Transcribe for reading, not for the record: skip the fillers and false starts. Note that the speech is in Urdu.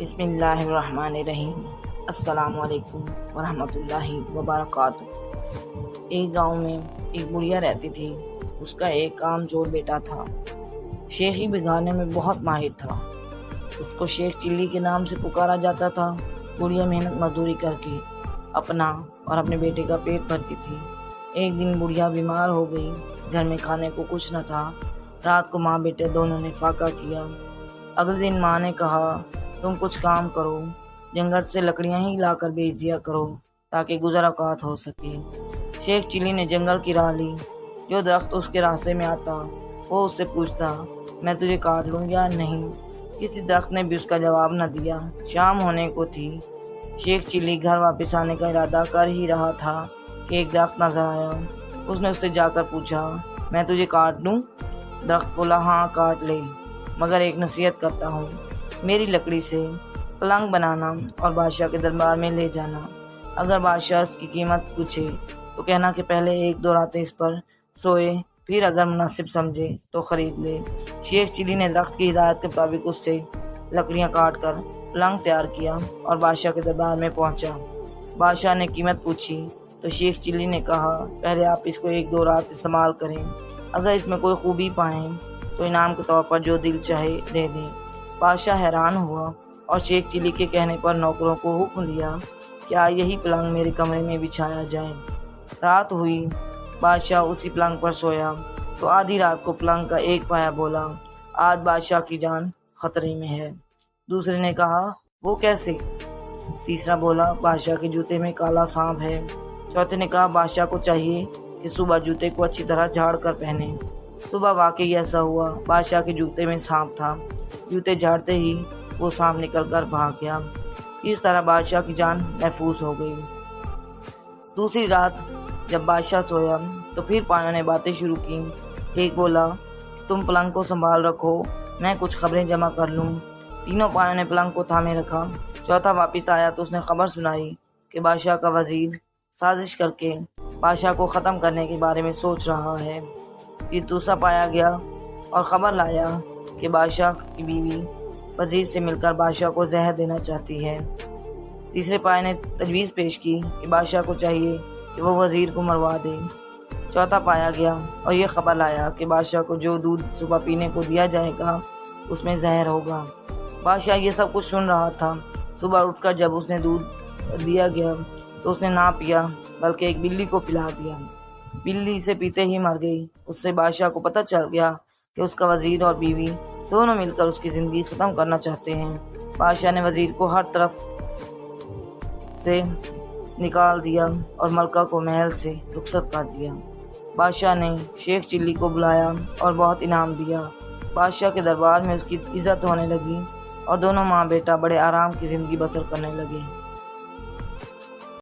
بسم اللہ الرحمن الرحیم۔ السلام علیکم ورحمۃ اللہ وبرکاتہ۔ ایک گاؤں میں ایک بڑھیا رہتی تھی۔ اس کا ایک کام چور بیٹا تھا۔ شیخی بگاڑنے میں بہت ماہر تھا۔ اس کو شیخ چلی کے نام سے پکارا جاتا تھا۔ بڑھیا محنت مزدوری کر کے اپنا اور اپنے بیٹے کا پیٹ بھرتی تھی۔ ایک دن بڑھیا بیمار ہو گئی۔ گھر میں کھانے کو کچھ نہ تھا۔ رات کو ماں بیٹے دونوں نے فاقہ کیا۔ اگلے دن ماں نے کہا، تم کچھ کام کرو، جنگل سے لکڑیاں ہی لا کر بیچ دیا کرو تاکہ گزر اوقات ہو سکے۔ شیخ چلی نے جنگل کی راہ لی۔ جو درخت اس کے راستے میں آتا وہ اس سے پوچھتا، میں تجھے کاٹ لوں یا نہیں؟ کسی درخت نے بھی اس کا جواب نہ دیا۔ شام ہونے کو تھی۔ شیخ چلی گھر واپس آنے کا ارادہ کر ہی رہا تھا کہ ایک درخت نظر آیا۔ اس نے اس سے جا کر پوچھا، میں تجھے کاٹ لوں؟ درخت بولا، ہاں کاٹ لے، مگر ایک نصیحت کرتا ہوں، میری لکڑی سے پلنگ بنانا اور بادشاہ کے دربار میں لے جانا۔ اگر بادشاہ اس کی قیمت پوچھے تو کہنا کہ پہلے ایک دو راتیں اس پر سوئے، پھر اگر مناسب سمجھے تو خرید لے۔ شیخ چلی نے درخت کی ہدایت کے مطابق اس سے لکڑیاں کاٹ کر پلنگ تیار کیا اور بادشاہ کے دربار میں پہنچا۔ بادشاہ نے قیمت پوچھی تو شیخ چلی نے کہا، پہلے آپ اس کو ایک دو رات استعمال کریں، اگر اس میں کوئی خوبی پائیں تو انعام کے طور پر جو دل چاہے دے دیں۔ بادشاہ حیران ہوا اور شیخ چلی کے کہنے پر نوکروں کو حکم دیا کہ یہی پلنگ میرے کمرے میں بچھایا جائے۔ رات ہوئی، بادشاہ اسی پلنگ پر سویا تو آدھی رات کو پلنگ کا ایک پایا بولا، آج بادشاہ کی جان خطرے میں ہے۔ دوسرے نے کہا، وہ کیسے؟ تیسرا بولا، بادشاہ کے جوتے میں کالا سانپ ہے۔ چوتھے نے کہا، بادشاہ کو چاہیے کہ صبح جوتے کو اچھی طرح جھاڑ کر پہنے۔ صبح واقعی ایسا ہوا، بادشاہ کے جوتے میں سانپ تھا۔ جوتے جھاڑتے ہی وہ سانپ نکل کر بھاگ گیا۔ اس طرح بادشاہ کی جان محفوظ ہو گئی۔ دوسری رات جب بادشاہ سویا تو پھر پایوں نے باتیں شروع کی۔ ایک بولا کہ تم پلنگ کو سنبھال رکھو، میں کچھ خبریں جمع کر لوں۔ تینوں پایوں نے پلنگ کو تھامے رکھا۔ چوتھا واپس آیا تو اس نے خبر سنائی کہ بادشاہ کا وزیر سازش کر کے بادشاہ کو ختم کرنے کے بارے میں سوچ رہا ہے۔ پھر دوسرا پایا گیا اور خبر لایا کہ بادشاہ کی بیوی وزیر سے مل کر بادشاہ کو زہر دینا چاہتی ہے۔ تیسرے پائے نے تجویز پیش کی کہ بادشاہ کو چاہیے کہ وہ وزیر کو مروا دے۔ چوتھا پایا گیا اور یہ خبر لایا کہ بادشاہ کو جو دودھ صبح پینے کو دیا جائے گا اس میں زہر ہوگا۔ بادشاہ یہ سب کچھ سن رہا تھا۔ صبح اٹھ کر جب اس نے دودھ دیا گیا تو اس نے نہ پیا بلکہ ایک بلی کو پلا دیا۔ بلی اسے پیتے ہی مر گئی۔ اس سے بادشاہ کو پتہ چل گیا کہ اس کا وزیر اور بیوی دونوں مل کر اس کی زندگی ختم کرنا چاہتے ہیں۔ بادشاہ نے وزیر کو ہر طرف سے نکال دیا اور ملکہ کو محل سے رخصت کر دیا۔ بادشاہ نے شیخ چلی کو بلایا اور بہت انعام دیا۔ بادشاہ کے دربار میں اس کی عزت ہونے لگی اور دونوں ماں بیٹا بڑے آرام کی زندگی بسر کرنے لگے۔